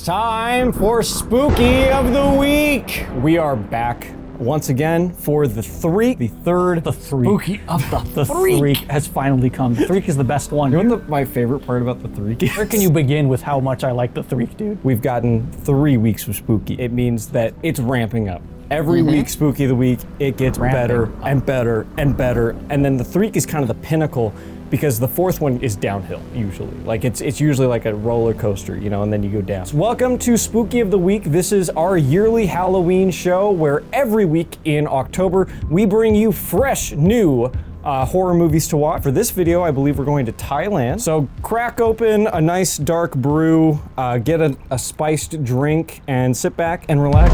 time for Spooky of the Week. We are back once again for the third Spooky of the Freak has finally come. The Freak is the best one. You know what my favorite part about the Freak is? Where can you begin with how much I like the Freak, dude? We've gotten 3 weeks of Spooky. It means that it's ramping up. Every week, Spooky of the Week, it gets better and better and better. And then the Freak is kind of the pinnacle because the 4th one is downhill, usually. Like it's usually like a roller coaster, you know, and then you go down. So welcome to Spooky of the Week. This is our yearly Halloween show where every week in October, we bring you fresh, new horror movies to watch. For this video, I believe we're going to Thailand. So crack open a nice dark brew, get a spiced drink, and sit back and relax.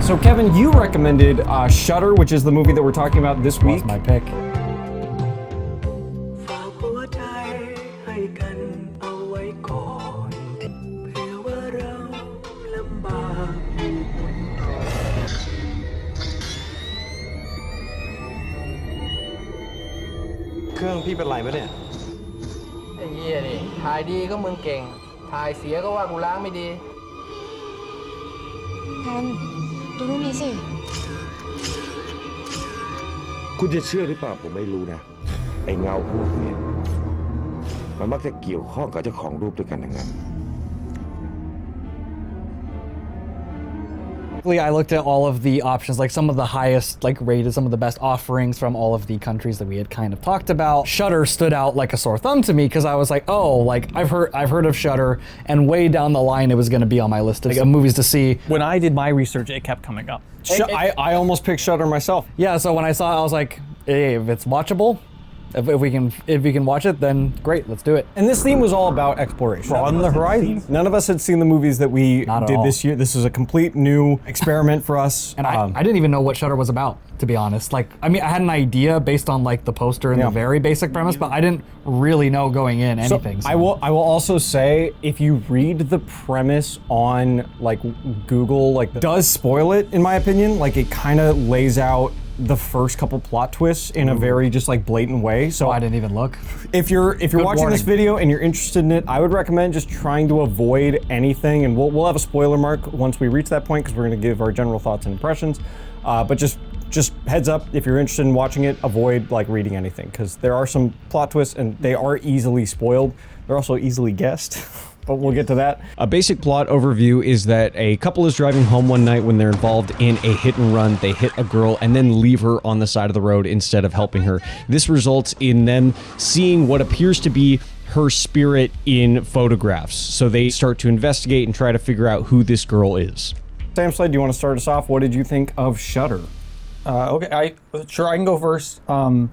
So Kevin, you recommended Shudder, which is the movie that we're talking about this week. That's my pick. Keung พี่เป็นไรปะเนี่ย ไอ้เหี้ยนี่ถ่ายดีก็มึงเก่งถ่ายเสียก็ว่ากูล้างไม่ดี แทนดูรูปนี้สิ คุณจะเชื่อหรือเปล่าผมไม่รู้นะไอ้เงาพวกนี้มันมักจะเกี่ยวข้องกับเจ้าของรูปด้วยกันทั้งนั้น I looked at all of the options, like some of the highest rated, some of the best offerings from all of the countries that we had kind of talked about. Shudder stood out like a sore thumb to me because I was like, oh, like I've heard of Shudder, and way down the line it was going to be on my list of movies to see. When I did my research, it kept coming up. I almost picked Shudder myself. Yeah, so when I saw it, I was like, hey, if it's watchable, if we can watch it, then great, let's do it. And this theme was all about exploration. On the horizon. None of us had seen the movies that we did this year. This was a complete new experiment for us. And I didn't even know what Shudder was about, to be honest. Like, I mean, I had an idea based on like the poster and the very basic premise, but I didn't really know going in anything. So I will also say, if you read the premise on like Google, like does spoil it in my opinion. Like it kind of lays out the first couple plot twists in a very just like blatant way. So I didn't even look. If you're watching this video and you're interested in it, I would recommend just trying to avoid anything, and we'll have a spoiler mark once we reach that point because we're going to give our general thoughts and impressions. But just heads up, if you're interested in watching it, avoid like reading anything because there are some plot twists and they are easily spoiled. They're also easily guessed. But we'll get to that. A basic plot overview is that a couple is driving home one night when they're involved in a hit and run. They hit a girl and then leave her on the side of the road instead of helping her. This results in them seeing what appears to be her spirit in photographs. So they start to investigate and try to figure out who this girl is. Sam Slade, do you want to start us off? What did you think of Shudder? Okay, I can go first. I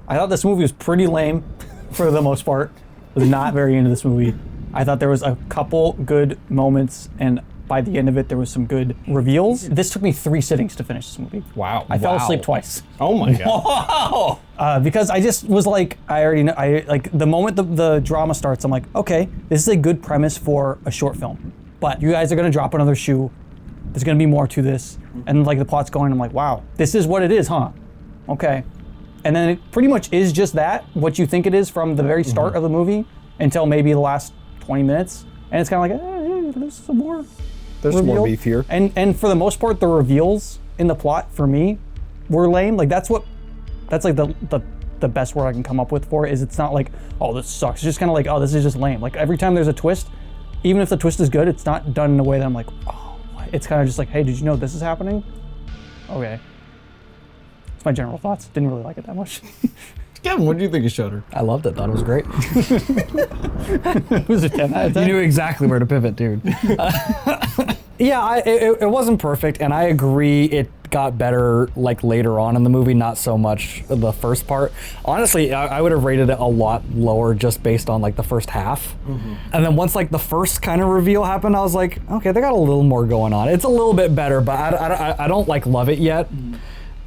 thought this movie was pretty lame for the most part. I was not very into this movie. I thought there was a couple good moments, and by the end of it, there was some good reveals. This took me 3 sittings to finish this movie. Wow. I fell asleep twice. Oh my God. Wow. Because I just was like, I already know, like the moment the drama starts, I'm like, okay, this is a good premise for a short film, but you guys are gonna drop another shoe. There's gonna be more to this. And like the plot's going, I'm like, wow, this is what it is, huh? Okay. And then it pretty much is just that, what you think it is from the very start of the movie until maybe the last 20 minutes, and it's kind of like, there's some more. There's some more beef here. And for the most part, the reveals in the plot for me were lame. Like that's like the best word I can come up with for it is it's not like, oh, this sucks. It's just kind of like, oh, this is just lame. Like every time there's a twist, even if the twist is good, it's not done in a way that I'm like, oh, what? It's kind of just like, hey, did you know this is happening? Okay. That's my general thoughts. Didn't really like it that much. Kevin, what do you think of Shudder? I loved it. Thought it was great. It was a 10 out of 10. You knew exactly where to pivot, dude. Yeah, it wasn't perfect, and I agree it got better like later on in the movie, not so much the first part. Honestly, I would have rated it a lot lower just based on like the first half. And then once like the first kind of reveal happened, I was like, okay, they got a little more going on. It's a little bit better, but I don't like love it yet.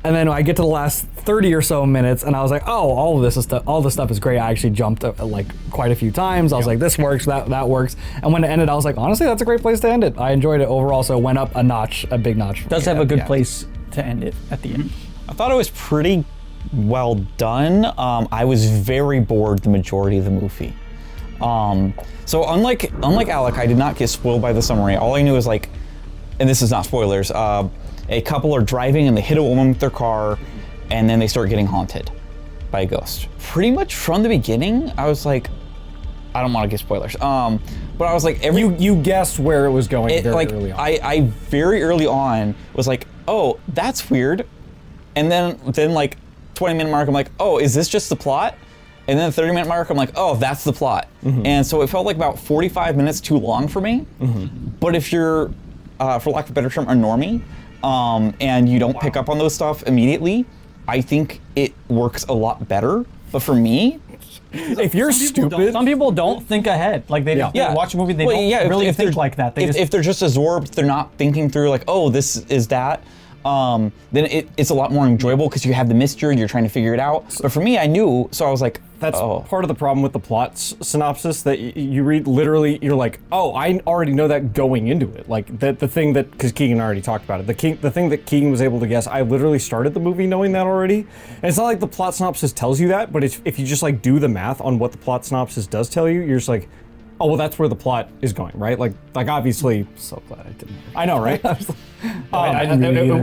And then I get to the last 30 or so minutes, and I was like, oh, all this stuff is great. I actually jumped like quite a few times. I was like, this works, that works. And when it ended, I was like, honestly, that's a great place to end it. I enjoyed it overall, so it went up a notch, a big notch. Does have a good place to end it at the end. I thought it was pretty well done. I was very bored the majority of the movie. So unlike Alec, I did not get spoiled by the summary. All I knew is like, and this is not spoilers, a couple are driving and they hit a woman with their car, and then they start getting haunted by a ghost. Pretty much from the beginning, I was like, I don't want to give spoilers. But I was like, you guessed where it was going very like, early on. I very early on was like, oh, that's weird. And then like 20-minute mark, I'm like, oh, is this just the plot? And then 30-minute mark, I'm like, oh, that's the plot. And so it felt like about 45 minutes too long for me. But if you're, for lack of a better term, a normie, and you don't pick up on those stuff immediately, I think it works a lot better. But for me, if you're stupid, some people don't think ahead. Like they watch a movie, they don't really think like that. If they're just absorbed, they're not thinking through like, oh, this is that. Then it's a lot more enjoyable because you have the mystery and you're trying to figure it out. But for me, I knew, so I was like, that's part of the problem with the plot synopsis that you read. Literally, you're like, oh, I already know that going into it. Like the thing that, because Keegan already talked about it. The thing that Keegan was able to guess, I literally started the movie knowing that already. And it's not like the plot synopsis tells you that, but if you just like do the math on what the plot synopsis does tell you, you're just like, oh, well, that's where the plot is going, right? Like obviously. So glad I didn't. I know, right?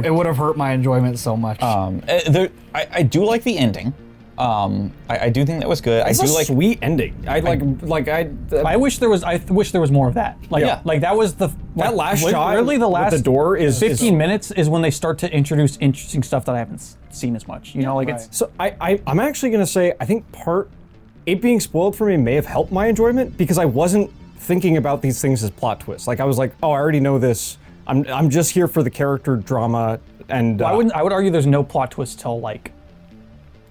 It would have hurt my enjoyment so much. I do like the ending. I do think that was good. It's I do a like sweet ending. I wish there was more of that. Like, like that was that last shot. Really, the last with the door is 15 minutes is when they start to introduce interesting stuff that I haven't seen as much. You know, like it's. So I'm actually gonna say I think it being spoiled for me may have helped my enjoyment because I wasn't thinking about these things as plot twists. Like I was like, oh, I already know this. I'm just here for the character drama and. I would argue there's no plot twist till like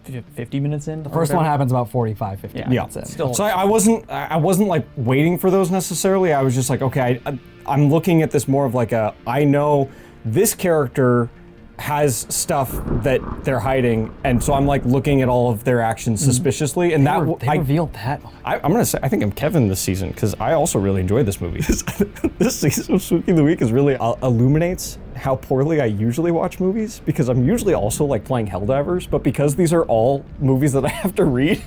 50 minutes in. The first one happens about 45, 50 minutes in. Still. So I wasn't like waiting for those necessarily. I was just like, okay, I'm looking at this more of like I know this character has stuff that they're hiding, and so I'm like looking at all of their actions suspiciously, and they revealed that. I'm gonna say I think I'm Kevin this season because I also really enjoyed this movie. This season of Spooky of the Week is really illuminates how poorly I usually watch movies because I'm usually also like playing Helldivers, but because these are all movies that I have to read,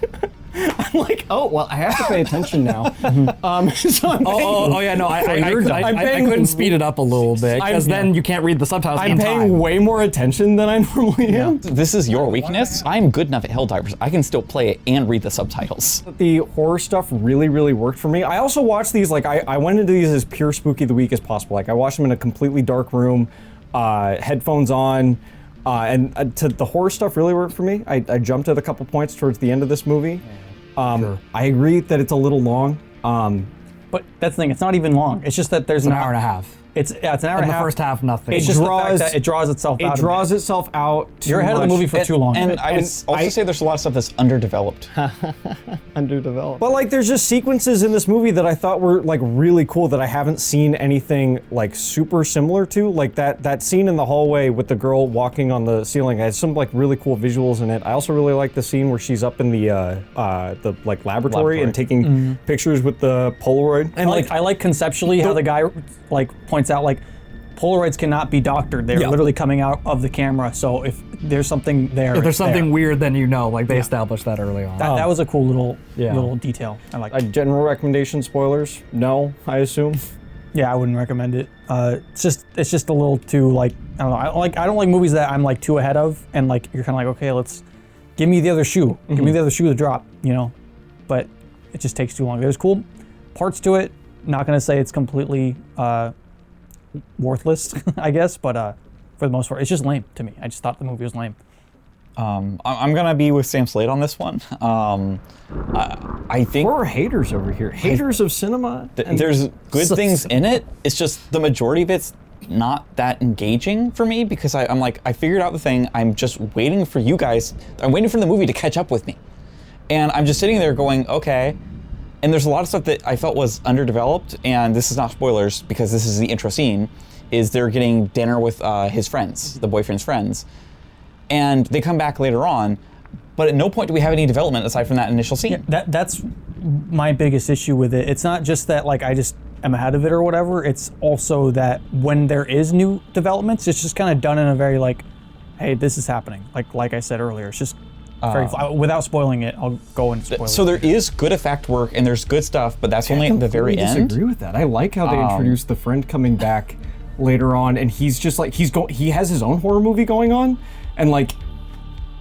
I'm like, oh well, I have to pay attention now. So I'm paying, I couldn't speed it up a little bit because then you can't read the subtitles. I'm paying way more attention than I normally am. This is your weakness. I'm good enough at Helldivers. I can still play it and read the subtitles. The horror stuff really, really worked for me. I also watched these, like, I went into these as pure Spooky of the Week as possible. Like, I watched them in a completely dark room, headphones on, and the horror stuff really worked for me. I jumped at a couple points towards the end of this movie. I agree that it's a little long. But that's the thing, it's not even long. It's just that there's an hour and a half. It's an hour and a half. The first half, nothing. It's just the fact that it draws itself out. It draws itself out. You're ahead of the movie for too long. And I would also say there's a lot of stuff that's underdeveloped. Underdeveloped. But like, there's just sequences in this movie that I thought were like really cool that I haven't seen anything like super similar to. Like that scene in the hallway with the girl walking on the ceiling. It had some like really cool visuals in it. I also really like the scene where she's up in the like laboratory and taking pictures with the Polaroid. And I like conceptually how the guy like points out like Polaroids cannot be doctored. They're literally coming out of the camera. So if there's something there, if there's something weird, then you know. Like they established that early on. That was a cool little detail. I like. A general recommendation: spoilers? No, I assume. Yeah, I wouldn't recommend it. It's just a little too like I don't know. I don't like movies that I'm like too ahead of, and like you're kind of like, okay, let's give me the other shoe. Give me the other shoe to drop. You know, but it just takes too long. There's cool parts to it. Not gonna say it's completely worthless, I guess, but for the most part, it's just lame to me. I just thought the movie was lame. I'm gonna be with Sam Slade on this one. I think we're haters over here. Haters of cinema. There's good things in it. It's just the majority of it's not that engaging for me because I'm like, I figured out the thing. I'm just waiting for you guys. I'm waiting for the movie to catch up with me, and I'm just sitting there going, okay. And there's a lot of stuff that I felt was underdeveloped, and this is not spoilers because this is the intro scene, is they're getting dinner with his friends, the boyfriend's friends, and they come back later on, but at no point do we have any development aside from that initial scene. Yeah, that's my biggest issue with it. It's not just that like I just am ahead of it or whatever, it's also that when there is new developments, it's just kind of done in a very like, hey, this is happening. Like I said earlier, it's just Without spoiling it, I'll go and spoil So it. there is good effect work and there's good stuff, but that's only at the very I end. disagree with that. I like how they introduced the friend coming back later on, and he's just like he has his own horror movie going on, and like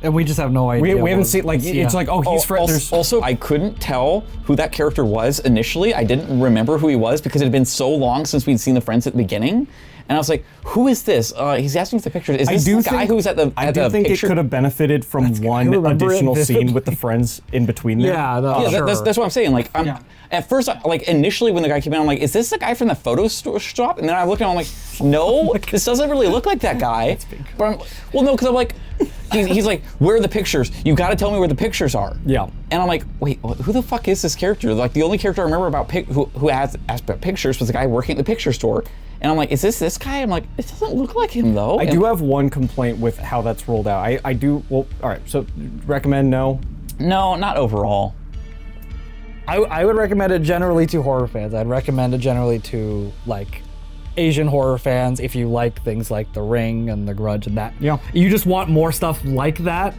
And we just have no idea. we haven't seen like it's like he's friend. Also, I couldn't tell who that character was initially. I didn't remember who he was because it had been so long since we'd seen the friends at the beginning. And I was like, who is this? He's asking for the pictures. Is this the guy who's at the I do think picture? it could have benefited from one additional scene with the friends in between there. Yeah, sure. that's what I'm saying. Like, at first, like initially when the guy came in, I'm like, is this the guy from the photo store shop? And then I looked at him, I'm like, no, this doesn't really look like that guy. But well, no, because I'm like, he's like, where are the pictures? You got to tell me where the pictures are. Yeah. And I'm like, wait, who the fuck is this character? Like, the only character I remember about who has asked about pictures was the guy working at the picture store. And I'm like, is this guy? I'm like, it doesn't look like him though. I do have one complaint with how that's rolled out. I do, well, all right, so recommend no? No, not overall. I would recommend it generally to horror fans. I'd recommend it generally to like Asian horror fans if you like things like The Ring and The Grudge and that. Yeah. You just want more stuff like that.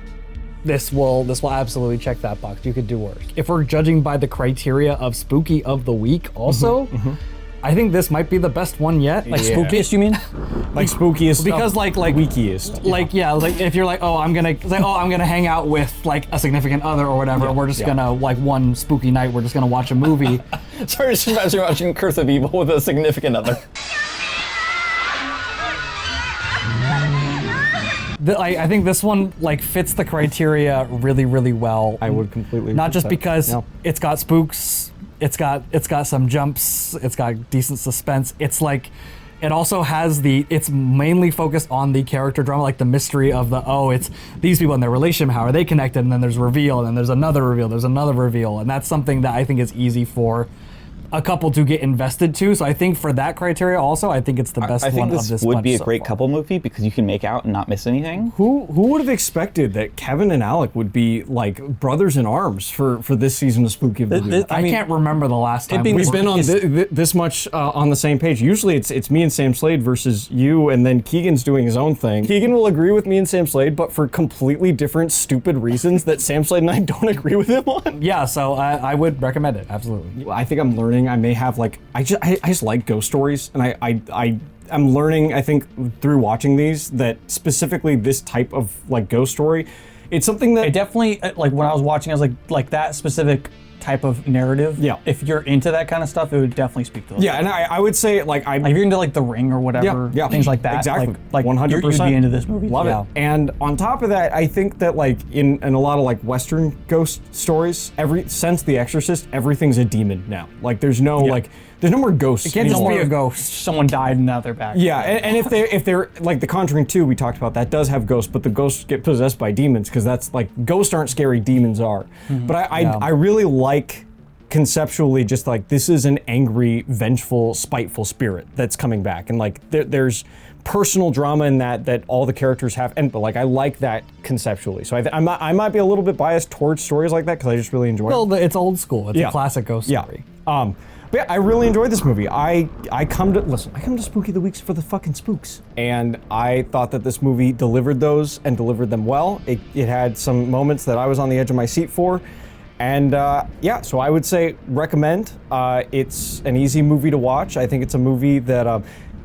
This will absolutely check that box. You could do worse. If we're judging by the criteria of spooky of the week, also, I think this might be the best one yet. Like spookiest, you mean? Like spookiest Because like weekiest. like like if you're like, oh, I'm gonna hang out with like a significant other or whatever, we're just gonna like one spooky night, we're just gonna watch a movie. Sorry, just imagine watching Curse of Evil with a significant other. I think this one like fits the criteria really, really well. I would completely Not agree just with that. because No. it's got spooks, it's got some jumps, it's got decent suspense. It's like it also has it's mainly focused on the character drama, like the mystery of it's these people and their relationship, how are they connected, and then there's reveal, and then there's another reveal, and that's something that I think is easy for a couple to get invested to. So I think for that criteria also, I think it's the best I think one of this this would bunch be a so great far. couple movie because you can make out and not miss anything. Who would have expected that Kevin and Alec would be like brothers in arms for this season of Spooky of the Week? I can't remember the last time We've been on this much on the same page. Usually it's me and Sam Slade versus you, and then Keegan's doing his own thing. Keegan will agree with me and Sam Slade, but for completely different stupid reasons that Sam Slade and I don't agree with him on. Yeah, so I would recommend it, absolutely. I think I'm learning. I may have like I just like ghost stories, and I'm learning. I think through watching these that specifically this type of like ghost story, it's something that It definitely, like when I was watching, I was like that specific type of narrative. Yeah. If you're into that kind of stuff, it would definitely speak to those. yeah, and I would say like Like if you're into like The Ring or whatever, Yeah, things like that. exactly. Like 100%. You'd be into this movie. Love Yeah. it. And on top of that, I think that like in a lot of like Western ghost stories, since The Exorcist, everything's a demon now. Like there's no there's no more ghosts. It can't just anymore. be a ghost. Someone died and now they're back. Yeah, and if they're like The Conjuring 2, we talked about that does have ghosts, but the ghosts get possessed by demons because that's like ghosts aren't scary, demons are. But I really like conceptually just like this is an angry, vengeful, spiteful spirit that's coming back, and like there's personal drama in that all the characters have, but like I like that conceptually. So I might be a little bit biased towards stories like that because I just really enjoy it. Well, it's old school. It's Yeah. a classic ghost story. But yeah, I really enjoyed this movie. I come to Spooky the Weeks for the fucking spooks. And I thought that this movie delivered those and delivered them well. It had some moments that I was on the edge of my seat for. And yeah, so I would say recommend. It's an easy movie to watch. I think it's a movie that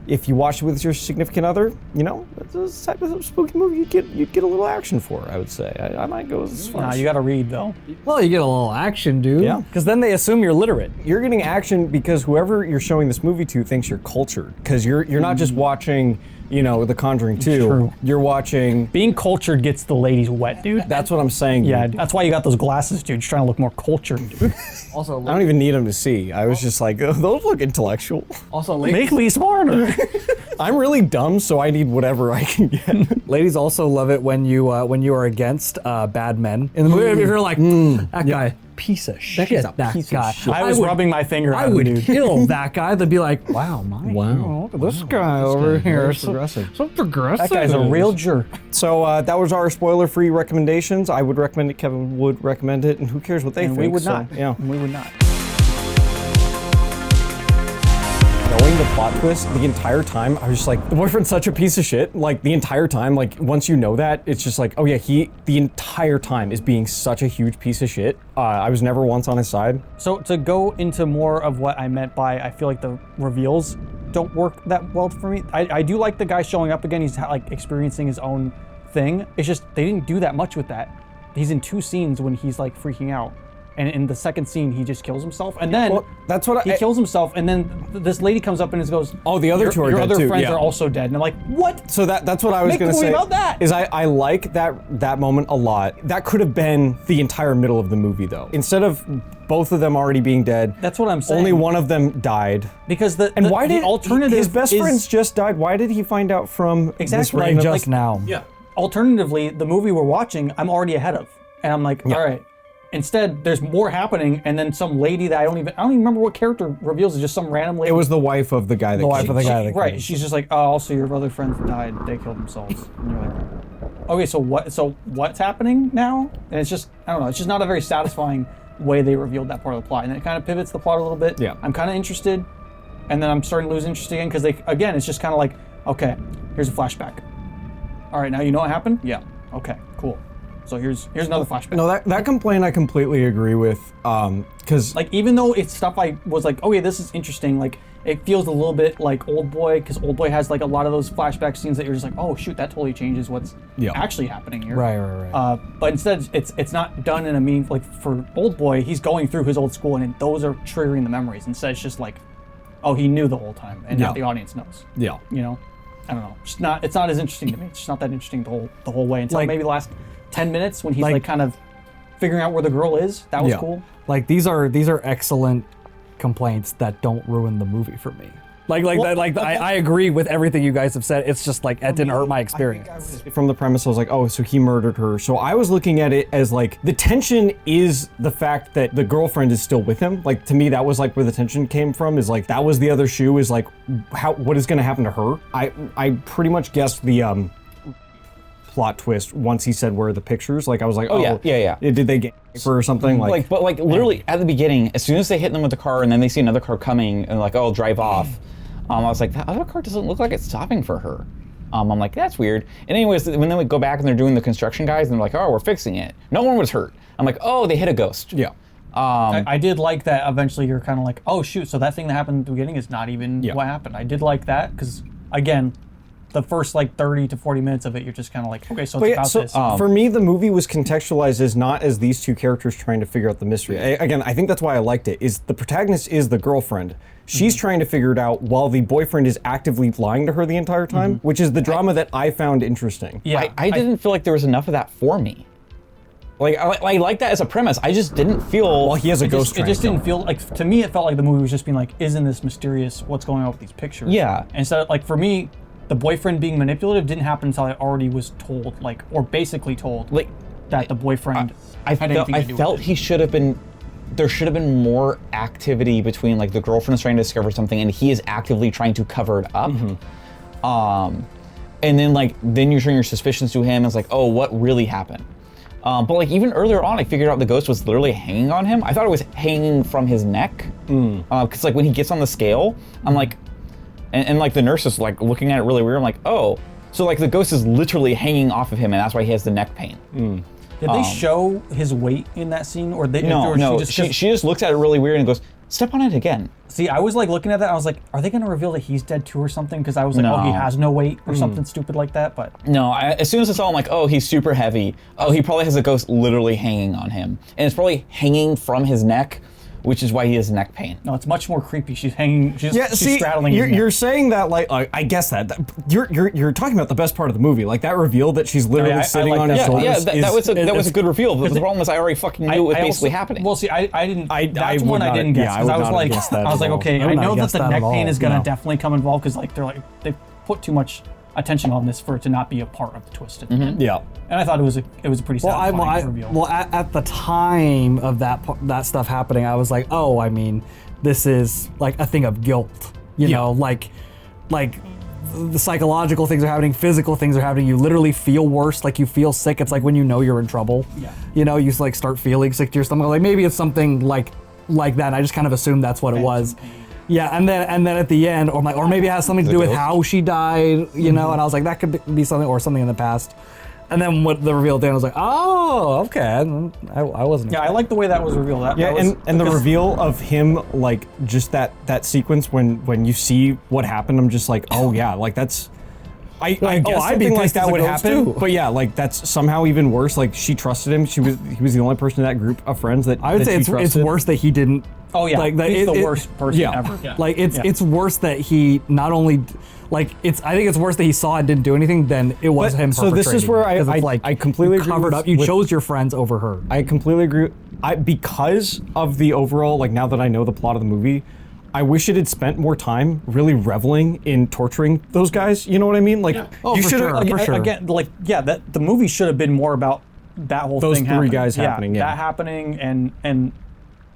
if you watch it with your significant other, you know, it's a type of spooky movie you'd get a little action for, I would say. I might go as far Nah, as- you gotta read though. Well, you get a little action, dude. Yeah. Because then they assume you're literate. You're getting action because whoever you're showing this movie to thinks you're cultured. Because you're not just watching, you know, The Conjuring 2. True. You're watching. Being cultured gets the ladies wet, dude. That's what I'm saying. Yeah, dude. that's why you got those glasses, dude. You're trying to look more cultured, dude. Also, I don't even need them to see. I was just like, oh, those look intellectual. Make me smarter. I'm really dumb, so I need whatever I can get. ladies also love it when you are against bad men in the movie. If you're like, that guy, piece of shit. guy's a That piece of guy. shit. I was rubbing my finger I at him, would dude. kill that guy. They'd be like, wow, Wow. look at this guy over here. so progressive. So progressive. That guy's a real jerk. So that was our spoiler-free recommendations. I would recommend it. Kevin would recommend it, and who cares what they And think? we would so, not. Yeah. We would not. knowing the plot twist the entire time, I was just like, the boyfriend's such a piece of shit. Like the entire time, like once you know that, it's just like, oh yeah, he the entire time is being such a huge piece of shit. I was never once on his side. So to go into more of what I meant by, I feel like the reveals don't work that well for me. I do like the guy showing up again. He's like experiencing his own thing. It's just they didn't do that much with that. He's in 2 scenes when he's like freaking out. And in the second scene, he just kills himself. And then that's what he kills himself. And then this lady comes up and just goes, "Oh, the other 2 are your dead other too." friends are also dead." And I'm like, "What?" So that's what I was going to say. About that. Is I like that moment a lot. That could have been the entire middle of the movie though. Instead of both of them already being dead. That's what I'm saying. Only one of them died. Because why did alternative his best friends just died? Why did he find out from this random, just now? Yeah. Alternatively, the movie we're watching, I'm already ahead of, and I'm like, all right. Instead, there's more happening, and then some lady that I don't even remember what character reveals is just some random lady. It was the wife of the guy that Right. She's just like, oh, also your other friends died. They killed themselves. And you're like, okay, so what's happening now? And it's just, I don't know. It's just not a very satisfying way they revealed that part of the plot, and it kind of pivots the plot a little bit. Yeah. I'm kind of interested, and then I'm starting to lose interest again because it's just kind of like, okay, here's a flashback. All right, now you know what happened? Yeah. Okay. Cool. So here's another flashback. No, that complaint I completely agree with. Because like even though it's stuff I was like, oh yeah, this is interesting. Like it feels a little bit like Old Boy because Old Boy has like a lot of those flashback scenes that you're just like, oh shoot, that totally changes what's actually happening here. Right. But instead, it's not done in a meaningful. Like for Old Boy, he's going through his old school, and those are triggering the memories. Instead, it's just like, oh, he knew the whole time, and now the audience knows. Yeah. You know, I don't know. It's not as interesting to me. It's just not that interesting the whole way until maybe the last 10 minutes when he's like kind of figuring out where the girl is. That was cool. Like these are excellent complaints that don't ruin the movie for me. I agree with everything you guys have said. It's just like it didn't hurt my experience. From the premise, I was like, oh, so he murdered her. So I was looking at it as like the tension is the fact that the girlfriend is still with him. Like to me, that was like where the tension came from. Is like that was the other shoe. Is like what is going to happen to her? I pretty much guessed the plot twist once he said where are the pictures. Like I was like, oh yeah. Did they get or something but literally at the beginning, as soon as they hit them with the car and then they see another car coming and like, oh, drive off. I was like, that other car doesn't look like it's stopping for her. I'm like, that's weird. And anyways, when then we go back and they're doing the construction guys and they're like, oh, we're fixing it. No one was hurt. I'm like, oh, they hit a ghost. Yeah. I did like that. Eventually, you're kind of like, oh shoot, so that thing that happened at the beginning is not even what happened. I did like that because again, the first like 30 to 40 minutes of it, you're just kind of like, okay, so it's about this. For me, the movie was contextualized as not as these 2 characters trying to figure out the mystery. Again, I think that's why I liked it, is the protagonist is the girlfriend. She's trying to figure it out while the boyfriend is actively lying to her the entire time, which is the drama that I found interesting. Yeah, I didn't feel like there was enough of that for me. Like, I like that as a premise. I just didn't feel... Well, he has a ghost It just didn't feel like... To me, it felt like the movie was just being like, isn't this mysterious? What's going on with these pictures? Yeah. And instead of, like, for me, the boyfriend being manipulative didn't happen until I already was told, like, or basically told, like, that the boyfriend I felt he should have been... There should have been more activity between, like, the girlfriend is trying to discover something and he is actively trying to cover it up. And then, like, then you turn your suspicions to him and it's like, oh, what really happened? But like even earlier on, I figured out the ghost was literally hanging on him. I thought it was hanging from his neck. Because like when he gets on the scale, I'm like, and like the nurse is like looking at it really weird. I'm like, oh, so like the ghost is literally hanging off of him and that's why he has the neck pain. Did they show his weight in that scene? Or they, no, or no, she just looks at it really weird and goes, step on it again. See, I was like looking at that, I was like, are they gonna reveal that he's dead too or something? Because I was like, oh, he has no weight or something stupid like that, but. No, as soon as I saw him, like, oh, he's super heavy. Oh, he probably has a ghost literally hanging on him. And it's probably hanging from his neck, which is why he has neck pain. No, it's much more creepy. She's hanging, she's straddling you're saying that, like, I guess that you're talking about the best part of the movie, like that reveal that she's literally sitting on his shoulders. Yeah, that was a good reveal, but the problem is I already fucking knew it was basically happening. Well, see, I didn't, that's one I didn't guess, because I was like, okay, I know that the neck pain is gonna definitely come involved, because like, they put too much attention on this for it to not be a part of the twist at the end. Yeah. And I thought it was a pretty satisfying reveal. Well, at the time of that stuff happening, I was like, oh, I mean, this is like a thing of guilt. You know, like the psychological things are happening, physical things are happening. You literally feel worse, like you feel sick. It's like when you know you're in trouble. Yeah. You know, you like start feeling sick to your stomach. Like maybe it's something like that. And I just kind of assumed that's what it was. Yeah, and then at the end, or maybe it has something to do with how she died, you know. And I was like, that could be something, or something in the past. And then what the reveal at the end, I was like, oh, okay. I wasn't. Yeah, I like the way that was revealed. And the reveal of him, like just that sequence when you see what happened, I'm just like, oh yeah, like that's. I guess something like that would happen, but yeah, like that's somehow even worse. Like she trusted him. He was the only person in that group of friends that I would say it's worse that he didn't. Oh yeah, like he's the worst person ever. Yeah. Like it's worse that he not only I think it's worse that he saw and didn't do anything than it was him. So this is where I completely agree covered up. You chose your friends over her. I completely agree. Because of the overall, like now that I know the plot of the movie, I wish it had spent more time really reveling in torturing those guys. You know what I mean? Like you should have for sure. Again, like that the movie should have been more about that whole those thing. Those three guys happening. Yeah, that happening and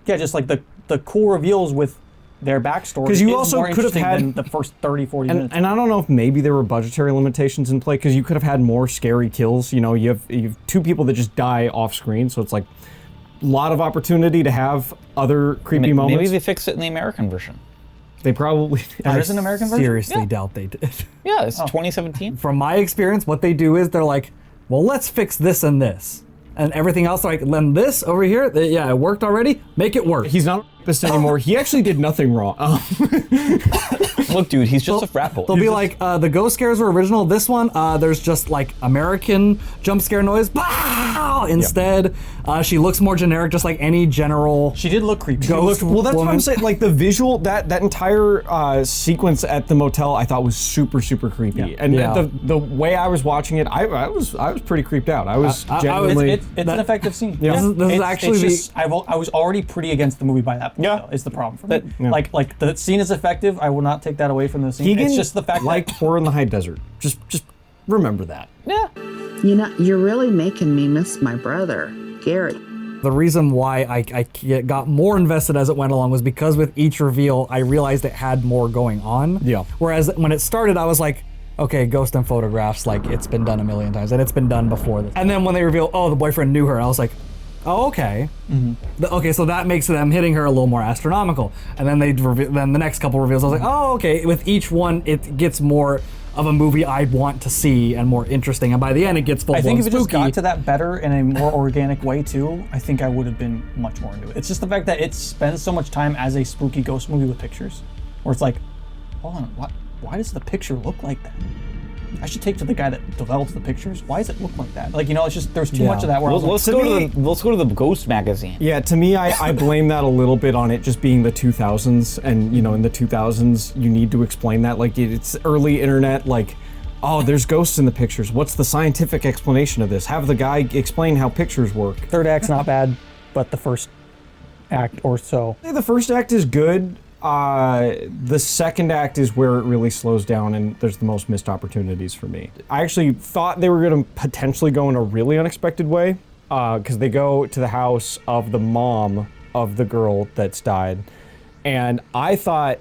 yeah, just like the cool reveals with their backstory. Because you also could have had the first 30, 40 minutes. And I don't know if maybe there were budgetary limitations in play because you could have had more scary kills. You know, you have two people that just die off screen, so it's like a lot of opportunity to have other creepy moments. Maybe they fixed it in the American version. They probably. There is an American version? Seriously doubt they did. Yeah, it's 2017. From my experience, what they do is they're like, well, let's fix this and this. And everything else, like, then this over here, it worked already, make it work. He's not a rapist anymore. He actually did nothing wrong. Look, dude, he's just a frat boy. They'll be like, the ghost scares were original. This one, there's just like American jump scare noise. Bow! Instead, she looks more generic, just like any general. She did look creepy. Ghost well, that's woman. what I'm saying. Like the visual, that entire sequence at the motel, I thought was super creepy. Yeah. And Yeah. the way I was watching it, I was pretty creeped out. I was genuinely. It's an effective scene. Yeah. This is actually I was already pretty against the movie by that point. Yeah. Though, is the problem for me. Yeah. Like the scene is effective. I will not take that away from the scene. Keegan It's just the fact liked horror in the high desert. Just remember that. Yeah. You know, you're really making me miss my brother, Gary. The reason why I got more invested as it went along was because with each reveal, I realized it had more going on. Yeah. Whereas when it started, I was like, okay, ghost and photographs, like it's been done a million times, and it's been done before this. And then when they reveal, oh, the boyfriend knew her, I was like, oh, okay. Okay, so that makes them hitting her a little more astronomical. And then then the next couple reveals, I was like, oh, okay. With each one, it gets more of a movie I'd want to see and more interesting. And by the end, it gets full-blown I think if it just spooky. got to that better in a more organic way too, I think I would have been much more into it. It's just the fact that it spends so much time as a spooky ghost movie with pictures, where it's like, hold on, why does the picture look like that? I should take to the guy that develops the pictures. Why does it look like that? Like, you know, it's just there's too much of that. Where Let's go to the Ghost magazine. Yeah, to me, I blame that a little bit on it just being the 2000s, and you know, in the 2000s, you need to explain that. Like, it's early internet, like, oh, there's ghosts in the pictures. What's the scientific explanation of this? Have the guy explain how pictures work. third act's not bad, but the first act or so. The first act is good. The second act is where it really slows down and there's the most missed opportunities for me. I actually thought they were going to potentially go in a really unexpected way, because they go to the house of the mom of the girl that's died. And I thought,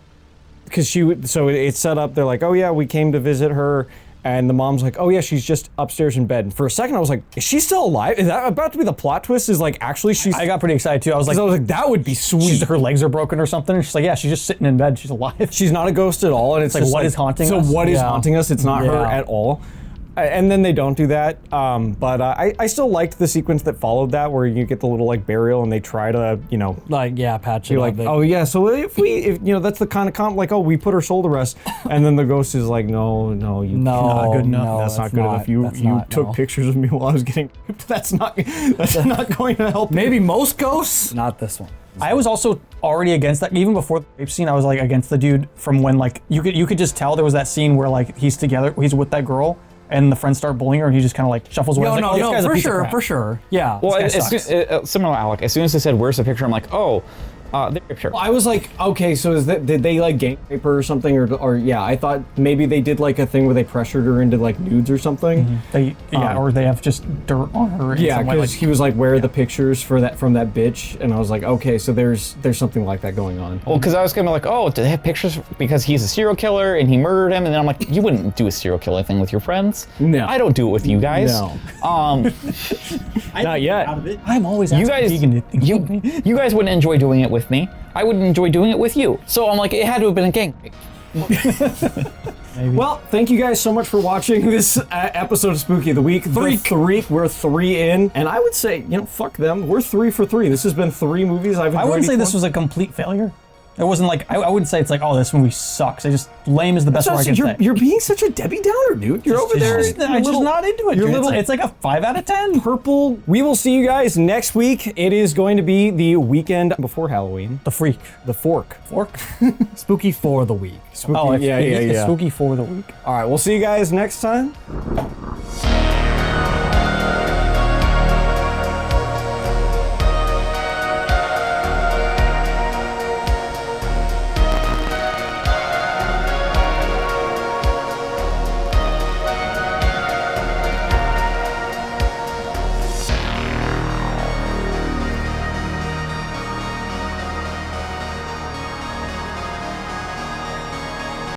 because so it's set up, they're like, oh yeah, we came to visit her. And the mom's like, oh yeah, she's just upstairs in bed. And for a second I was like, is she still alive? Is that about to be the plot twist? Is like, actually she's... I got pretty excited too. I was like, that would be sweet. Her legs are broken or something. And she's like, yeah, she's just sitting in bed. She's alive. She's not a ghost at all. And it's like, just what is haunting us? So what is Yeah. haunting us? It's not her Yeah. at all. And then they don't do that. But I still liked the sequence that followed that, where you get the little like burial and they try to, you know, Like, yeah, patch it you're up. like, oh yeah, so if you know, that's the kind of like, oh, we put her soul to rest, and then the ghost is like, no, you No, good enough. no, that's not good enough. You took no. pictures of me while I was getting raped. That's not going to help. Maybe most ghosts, not this one. I was also already against that. Even before the rape scene, I was like against the dude from when like you could just tell there was that scene where like he's with that girl and the friends start bullying her and he just kind of like shuffles away. I was like, oh, this guy's a piece of crap. for sure. Yeah. Well, This guy sucks. similar to Alec, as soon as they said, where's the picture, I'm like, oh, they raped her. I was like, okay, so did they like gang rape her or something, or yeah? I thought maybe they did like a thing where they pressured her into like nudes or something. Or they have just dirt on her. In Yeah, some way, because like, he was like, where are the pictures from that bitch? And I was like, okay, so there's something like that going on. Well, because I was kind of like, oh, do they have pictures because he's a serial killer and he murdered him? And then I'm like, you wouldn't do a serial killer thing with your friends. No. I don't do it with you guys. No. Not yet. I'm always You asking guys, Keegan to you guys wouldn't enjoy doing it with me, I would enjoy doing it with you. So I'm like, it had to have been a gang. Well, thank you guys so much for watching this episode of Spooky of the Week. We're 3 in, and I would say, fuck them. We're 3 for 3. This has been 3 movies I've enjoyed. I wouldn't say this was a complete failure. It wasn't like, I wouldn't say it's like, oh, this movie sucks. It just, lame is the best word I can say. You're being such a Debbie Downer, dude. You're over there. I'm just not into it. It's like a 5 out of 10. Purple. We will see you guys next week. It is going to be the weekend before Halloween. The Freak. The Fork. Spooky for the week. Spooky, yeah. Spooky for the week. All right, we'll see you guys next time.